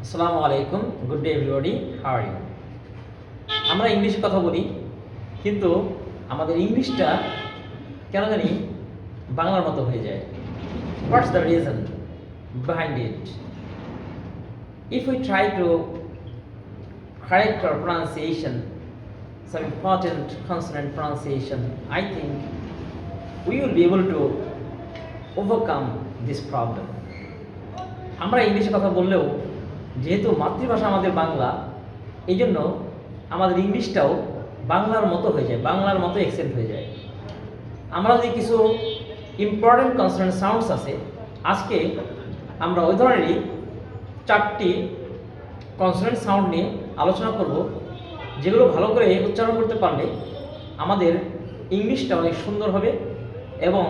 আসসালামু আলাইকুম, good day everybody, how are you? আমরা ইংলিশে কথা বলি, কিন্তু আমাদের ইংলিশটা কেন জানি বাংলার মতো হয়ে যায়। What's the reason behind it? If we try to correct our pronunciation, some important consonant pronunciation, I think we will be able to overcome this problem. আমরা ইংলিশে কথা বললেও যেহেতু মাতৃভাষা আমাদের বাংলা, এই জন্য আমাদের ইংলিশটাও বাংলার মতো হয়ে যায়, বাংলার মতো অ্যাকসেন্ট হয়ে যায়। আমরা যদি কিছু ইম্পর্টেন্ট কনসোনেন্ট সাউন্ডস আছে, আজকে আমরা ওই ধরনেরই 4টি কনসোনেন্ট সাউন্ড নিয়ে আলোচনা করব, যেগুলো ভালো করে উচ্চারণ করতে পারলে আমাদের ইংলিশটা অনেক সুন্দর হবে এবং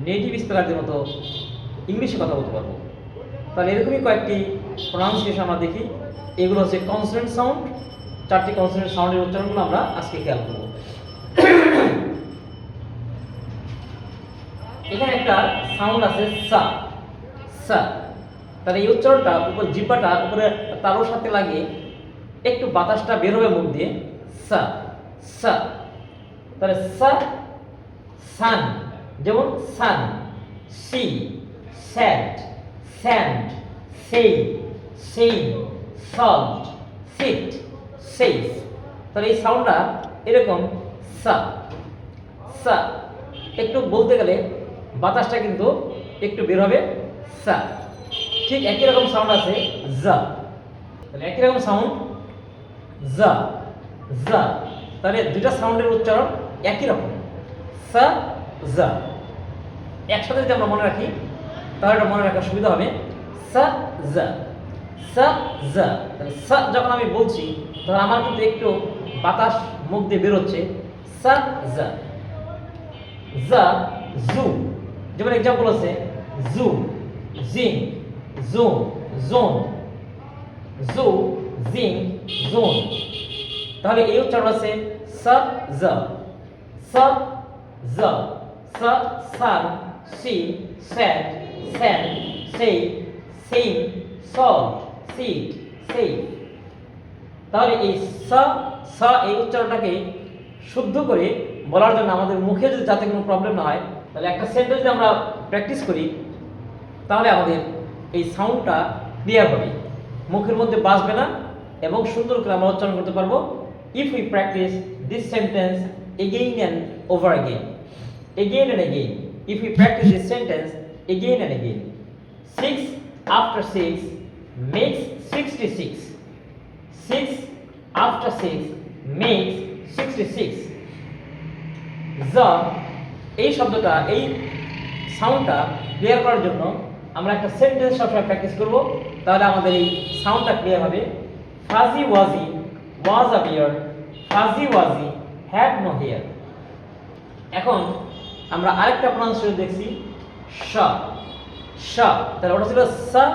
নেটিভ স্পিকারদের মতো ইংলিশে কথা বলতে পারবো। তাহলে এরকমই কয়েকটি প্রোনাউন্সিয়েশন আমরা দেখি। এগুলো হচ্ছে কনসোনেন্ট সাউন্ড। 4টি কনসোনেন্ট সাউন্ডের উচ্চারণগুলো আমরা আজকে খেয়াল করব। এখানে একটা সাউন্ড আছে সা, সা। তাহলে এই উচ্চারণটা উপর জিহ্বাটা উপরে তালুর সাথে লাগিয়ে একটু বাতাসটা বের হবে মুখ দিয়ে, সা, সা। তাহলে সা, সান, যেমন সান, সি, স্যাড, স্যান্ড, সেই, সেইন, সল্ট, সিট, সেইফ। তাহলে এই সাউন্ডটা এরকম সা, সা। একটু বলতে গেলে বাতাসটা কিন্তু একটু বের হবে, সা। ঠিক একই রকম সাউন্ড আছে জা। তাহলে একই রকম সাউন্ড জা, জা। তাহলে দুইটা সাউন্ডের উচ্চারণ একই রকম, সা, জা। একসাথে যদি আমরা মনে রাখি তাহলে এটা মনে রাখার সুবিধা হবে, সা, জা, সা, জা। তাহলে সা যখন আমি বলছি তখন আমার কিন্তু একটু বাতাস মুখ দিয়ে বেরোচ্ছে, সা, জা। জা, জু। যেমন এক্সাম্পল আছে জু, জিং, জোন, জোন, জু, জিং, জোন। তাহলে এই উচ্চারণ আছে সা, জা, সা, জা, সা, সান, সি, স্যাড, স্যান, সেই, সেইন, সল্ট, সিট, সেই। তাহলে এই সা, সা এই উচ্চারণটাকে শুদ্ধ করে বলার জন্য আমাদের মুখে যদি যাতে কোনো প্রবলেম না হয়, তাহলে একটা সেন্টেন্স যদি আমরা প্র্যাকটিস করি তাহলে আমাদের এই সাউন্ডটা ক্লিয়ার হবে, মুখের মধ্যে বাজবে না এবং সুন্দর করে আমরা উচ্চারণ করতে পারবো। If we practice this sentence again and over again, again and again. If we practice this sentence again and again, 6 after 6 makes 66. 6 after 6 makes 66. The এই শব্দটা, এই সাউন্ডটা ক্লিয়ার করার জন্য আমরা একটা সেন্টেন্স সবসময় প্র্যাকটিস করব, তাহলে আমাদের এই সাউন্ডটা ক্লিয়ার হবে। Fuzzy wuzzy was a bear, fuzzy wuzzy had no hair. এখন আমরা আরেকটা প্রনাউন্সিয়েশন দেখছি শা, শা। তাহলে ওটা ছিল সা,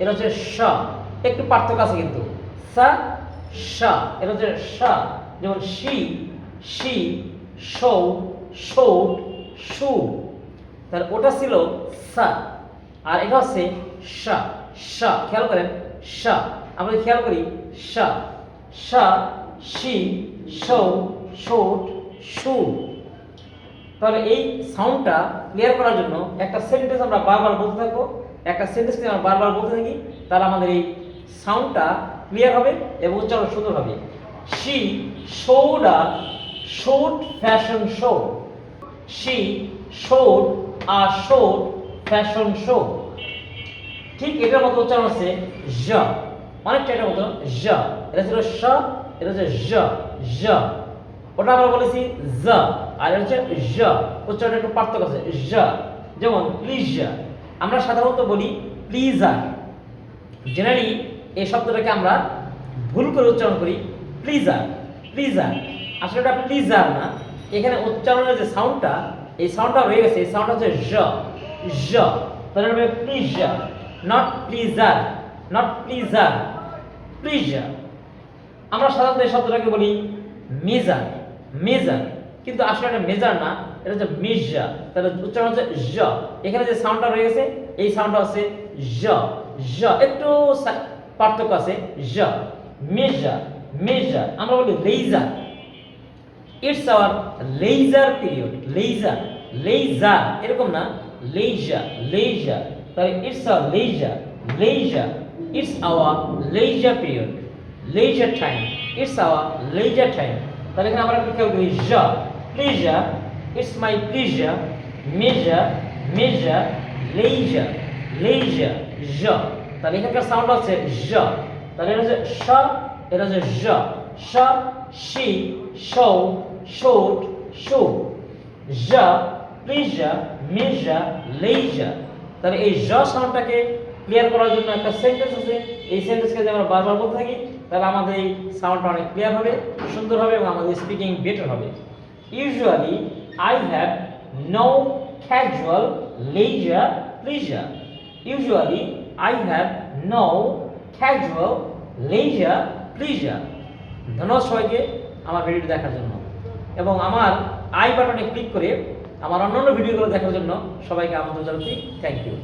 এটা হচ্ছে শা। একটু পার্থক্য আছে কিন্তু, সা, শা, এটা হচ্ছে শা। যেমন শি, শি, শৌ, শৌট, শু। তাহলে ওটা ছিল সা, আর এটা হচ্ছে শা, শা। খেয়াল করেন শা, আমরা খেয়াল করি শা, শা, শি, শৌ, শৌট, শু। তাহলে এই সাউন্ডটা ক্লিয়ার করার জন্য একটা সেন্টেন্স আমরা বারবার বলতে থাকবো, একটা সেন্টেন্স যদি আমরা বারবার বলতে থাকি তাহলে আমাদের এই সাউন্ডটা ক্লিয়ার হবে এবং উচ্চারণ সুন্দর হবে। She showed a short fashion show. She showed a short fashion show. ঠিক এটার মতো উচ্চারণ হচ্ছে জ, অনেকটা এটার মতো জ। এটা ছিল শ, এটা হচ্ছে জ, জ। ওটা আমরা বলেছি জ, আর এটা হচ্ছে জ। উচ্চারণে একটু পার্থক্য আছে জ। যেমন প্লিজ, আমরা সাধারণত বলি প্লিজার। জেনারেলি এই শব্দটাকে আমরা ভুল করে উচ্চারণ করি প্লিজার, প্লিজার। আসলে এটা প্লিজার না, এখানে উচ্চারণের যে সাউন্ডটা, এই সাউন্ডটা রয়ে গেছে, এই সাউন্ডটা হচ্ছে জ, জ। তাহলে হবে pleasure, not pleasure, not pleasure, pleasure. আমরা সাধারণত এই শব্দটাকে বলি মেজার, মেজার, কিন্তু আসলে এটা মেজার না, এটা হচ্ছে মিজা। তাহলে উচ্চারণ হচ্ছে জ। এখানে যে সাউন্ডটা রয়ে গেছে এই সাউন্ডটা হচ্ছে জ, জ। একটু পার্থক্য আছে জ মেজার মেজার আমরা বলি leisure it's our leisure period leisure leisure এরকম না লেজার লেজার তাহলে it's our leisure leisure it's our leisure period leisure time it's our leisure time তাহলে এখানে আমরা কি খেয়াল করি জ pleasure it's my pleasure measure measure leisure leisure জ তাহলে এখানকার সাউন্ড আছে জ তাহলে এটা হচ্ছে শ এটা হচ্ছে জ শ শি শো শোট শো জ প্লেজার মেজার লেজার তাহলে এই জ সাউন্ডটাকে ক্লিয়ার করার জন্য একটা সেন্টেন্স আছে এই সেন্টেন্সকে যদি আমরা বারবার বলতে থাকি তাহলে আমাদের এই সাউন্ডটা অনেক ক্লিয়ার হবে সুন্দর হবে এবং আমাদের স্পিকিং বেটার হবে usually I have no casual leisure pleasure usually I have no casual leisure pleasure ধন্যবাদ সবাইকে আমার ভিডিওটি দেখার জন্য এবং আমার আই বাটনে ক্লিক করে আমার অন্যান্য ভিডিওগুলো দেখার জন্য সবাইকে আমন্ত্রণ জানাচ্ছি থ্যাংক ইউ